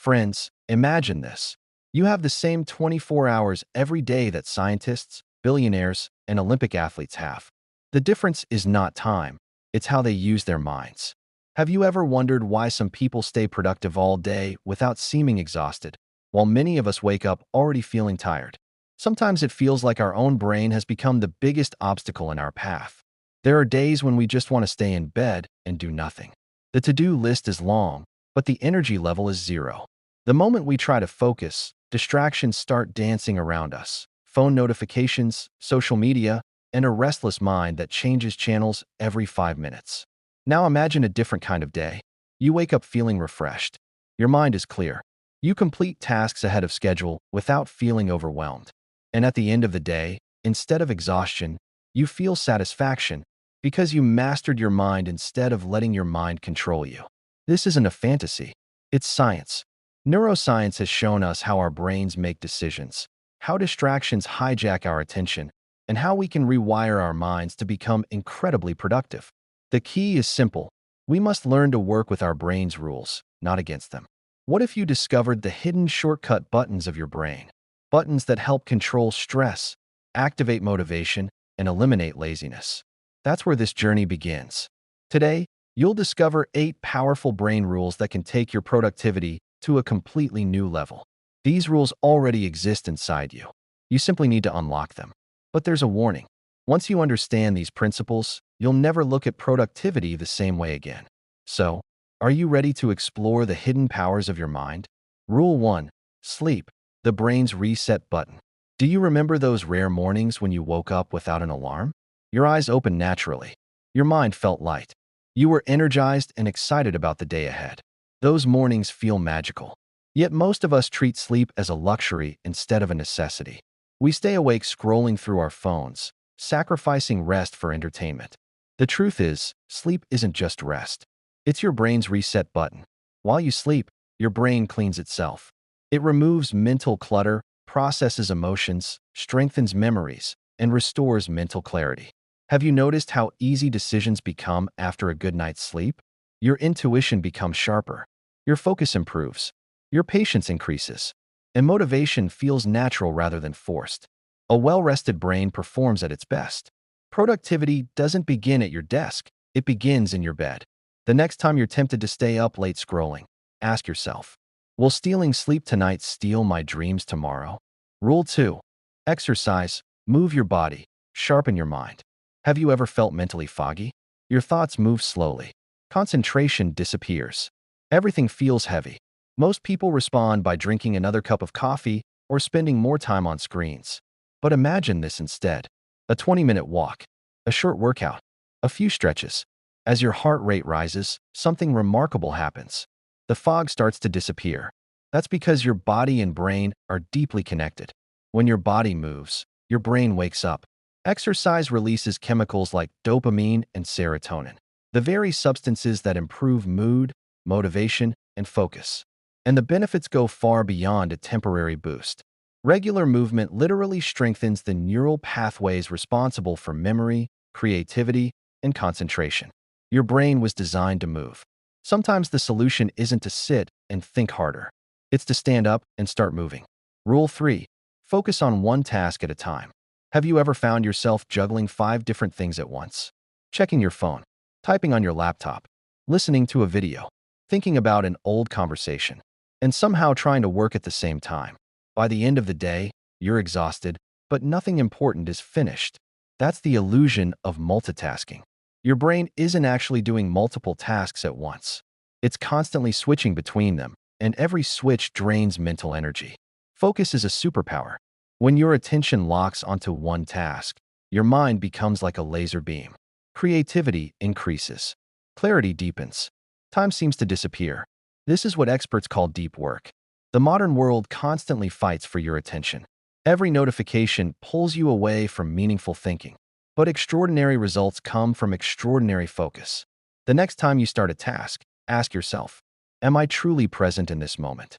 Friends, imagine this. You have the same 24 hours every day that scientists, billionaires, and Olympic athletes have. The difference is not time, it's how they use their minds. Have you ever wondered why some people stay productive all day without seeming exhausted, while many of us wake up already feeling tired? Sometimes it feels like our own brain has become the biggest obstacle in our path. There are days when we just want to stay in bed and do nothing. The to-do list is long, but the energy level is zero. The moment we try to focus, distractions start dancing around us. Phone notifications, social media, and a restless mind that changes channels every 5 minutes. Now imagine a different kind of day. You wake up feeling refreshed. Your mind is clear. You complete tasks ahead of schedule without feeling overwhelmed. And at the end of the day, instead of exhaustion, you feel satisfaction because you mastered your mind instead of letting your mind control you. This isn't a fantasy. It's science. Neuroscience has shown us how our brains make decisions, how distractions hijack our attention, and how we can rewire our minds to become incredibly productive. The key is simple. We must learn to work with our brain's rules, not against them. What if you discovered the hidden shortcut buttons of your brain? Buttons that help control stress, activate motivation, and eliminate laziness. That's where this journey begins. Today, you'll discover 8 powerful brain rules that can take your productivity to a completely new level. These rules already exist inside you. You simply need to unlock them. But there's a warning. Once you understand these principles, you'll never look at productivity the same way again. So, are you ready to explore the hidden powers of your mind? Rule 1. Sleep, the brain's reset button. Do you remember those rare mornings when you woke up without an alarm? Your eyes opened naturally. Your mind felt light. You were energized and excited about the day ahead. Those mornings feel magical. Yet most of us treat sleep as a luxury instead of a necessity. We stay awake scrolling through our phones, sacrificing rest for entertainment. The truth is, sleep isn't just rest. It's your brain's reset button. While you sleep, your brain cleans itself. It removes mental clutter, processes emotions, strengthens memories, and restores mental clarity. Have you noticed how easy decisions become after a good night's sleep? Your intuition becomes sharper. Your focus improves. Your patience increases. And motivation feels natural rather than forced. A well-rested brain performs at its best. Productivity doesn't begin at your desk. It begins in your bed. The next time you're tempted to stay up late scrolling, ask yourself, will stealing sleep tonight steal my dreams tomorrow? Rule 2. Exercise. Move your body. Sharpen your mind. Have you ever felt mentally foggy? Your thoughts move slowly. Concentration disappears. Everything feels heavy. Most people respond by drinking another cup of coffee or spending more time on screens. But imagine this instead. A 20-minute walk, a short workout, a few stretches. As your heart rate rises, something remarkable happens. The fog starts to disappear. That's because your body and brain are deeply connected. When your body moves, your brain wakes up. Exercise releases chemicals like dopamine and serotonin, the very substances that improve mood, motivation, and focus. And the benefits go far beyond a temporary boost. Regular movement literally strengthens the neural pathways responsible for memory, creativity, and concentration. Your brain was designed to move. Sometimes the solution isn't to sit and think harder. It's to stand up and start moving. Rule 3. Focus on one task at a time. Have you ever found yourself juggling 5 different things at once? Checking your phone, typing on your laptop, listening to a video, thinking about an old conversation, and somehow trying to work at the same time. By the end of the day, you're exhausted, but nothing important is finished. That's the illusion of multitasking. Your brain isn't actually doing multiple tasks at once. It's constantly switching between them, and every switch drains mental energy. Focus is a superpower. When your attention locks onto one task, your mind becomes like a laser beam. Creativity increases. Clarity deepens. Time seems to disappear. This is what experts call deep work. The modern world constantly fights for your attention. Every notification pulls you away from meaningful thinking. But extraordinary results come from extraordinary focus. The next time you start a task, ask yourself, am I truly present in this moment?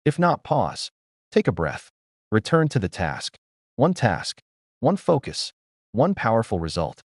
If not, pause. Take a breath. Return to the task. One task, one focus, one powerful result.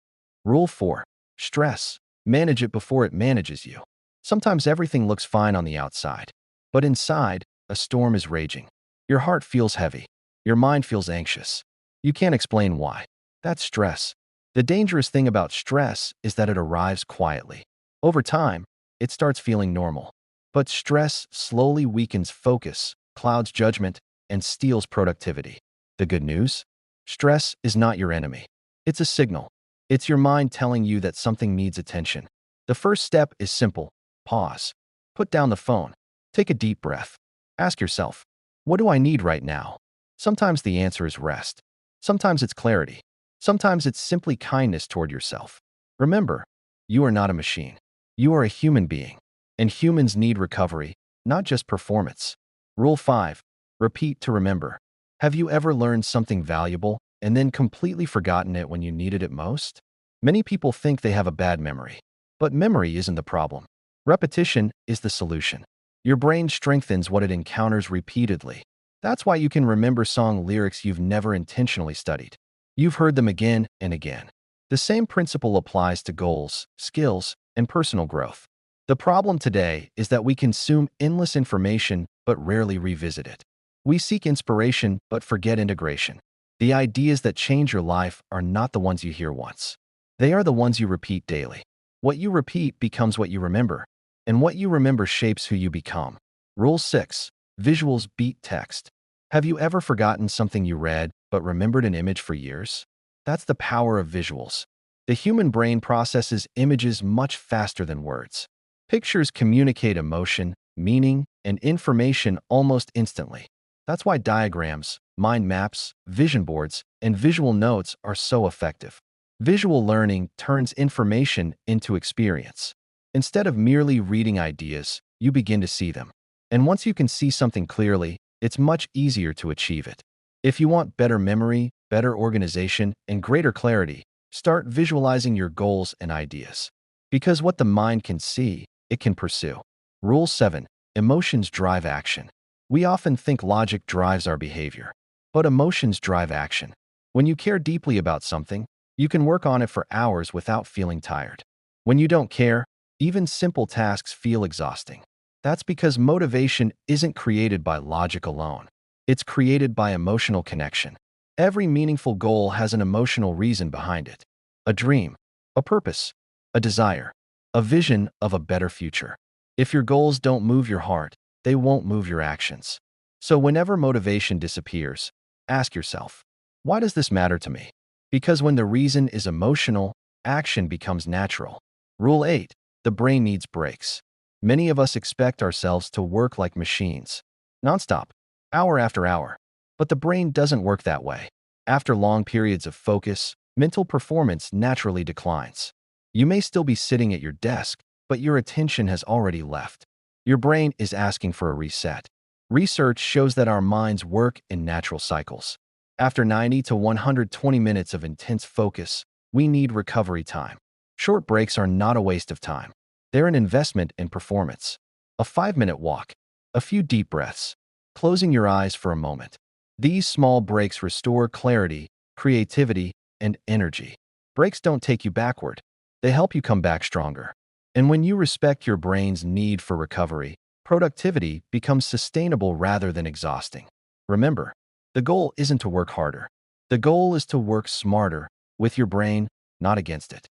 Rule 4. Stress. Manage it before it manages you. Sometimes everything looks fine on the outside, but inside, a storm is raging. Your heart feels heavy. Your mind feels anxious. You can't explain why. That's stress. The dangerous thing about stress is that it arrives quietly. Over time, it starts feeling normal. But stress slowly weakens focus, clouds judgment, and steals productivity. The good news? Stress is not your enemy. It's a signal. It's your mind telling you that something needs attention. The first step is simple. Pause. Put down the phone. Take a deep breath. Ask yourself, what do I need right now? Sometimes the answer is rest. Sometimes it's clarity. Sometimes it's simply kindness toward yourself. Remember, you are not a machine. You are a human being. And humans need recovery, not just performance. Rule 5. Repeat to remember. Have you ever learned something valuable and then completely forgotten it when you needed it most? Many people think they have a bad memory. But memory isn't the problem. Repetition is the solution. Your brain strengthens what it encounters repeatedly. That's why you can remember song lyrics you've never intentionally studied. You've heard them again and again. The same principle applies to goals, skills, and personal growth. The problem today is that we consume endless information but rarely revisit it. We seek inspiration but forget integration. The ideas that change your life are not the ones you hear once. They are the ones you repeat daily. What you repeat becomes what you remember, and what you remember shapes who you become. Rule 6. Visuals beat text. Have you ever forgotten something you read but remembered an image for years? That's the power of visuals. The human brain processes images much faster than words. Pictures communicate emotion, meaning, and information almost instantly. That's why diagrams, mind maps, vision boards, and visual notes are so effective. Visual learning turns information into experience. Instead of merely reading ideas, you begin to see them. And once you can see something clearly, it's much easier to achieve it. If you want better memory, better organization, and greater clarity, start visualizing your goals and ideas. Because what the mind can see, it can pursue. Rule 7. Emotions drive action. We often think logic drives our behavior, but emotions drive action. When you care deeply about something, you can work on it for hours without feeling tired. When you don't care, even simple tasks feel exhausting. That's because motivation isn't created by logic alone. It's created by emotional connection. Every meaningful goal has an emotional reason behind it. A dream, a purpose, a desire, a vision of a better future. If your goals don't move your heart, they won't move your actions. So whenever motivation disappears, ask yourself, why does this matter to me? Because when the reason is emotional, action becomes natural. Rule 8. The brain needs breaks. Many of us expect ourselves to work like machines, nonstop, hour after hour. But the brain doesn't work that way. After long periods of focus, mental performance naturally declines. You may still be sitting at your desk, but your attention has already left. Your brain is asking for a reset. Research shows that our minds work in natural cycles. After 90 to 120 minutes of intense focus, we need recovery time. Short breaks are not a waste of time. They're an investment in performance. A 5-minute walk, a few deep breaths, closing your eyes for a moment. These small breaks restore clarity, creativity, and energy. Breaks don't take you backward. They help you come back stronger. And when you respect your brain's need for recovery, productivity becomes sustainable rather than exhausting. Remember, the goal isn't to work harder. The goal is to work smarter, with your brain, not against it.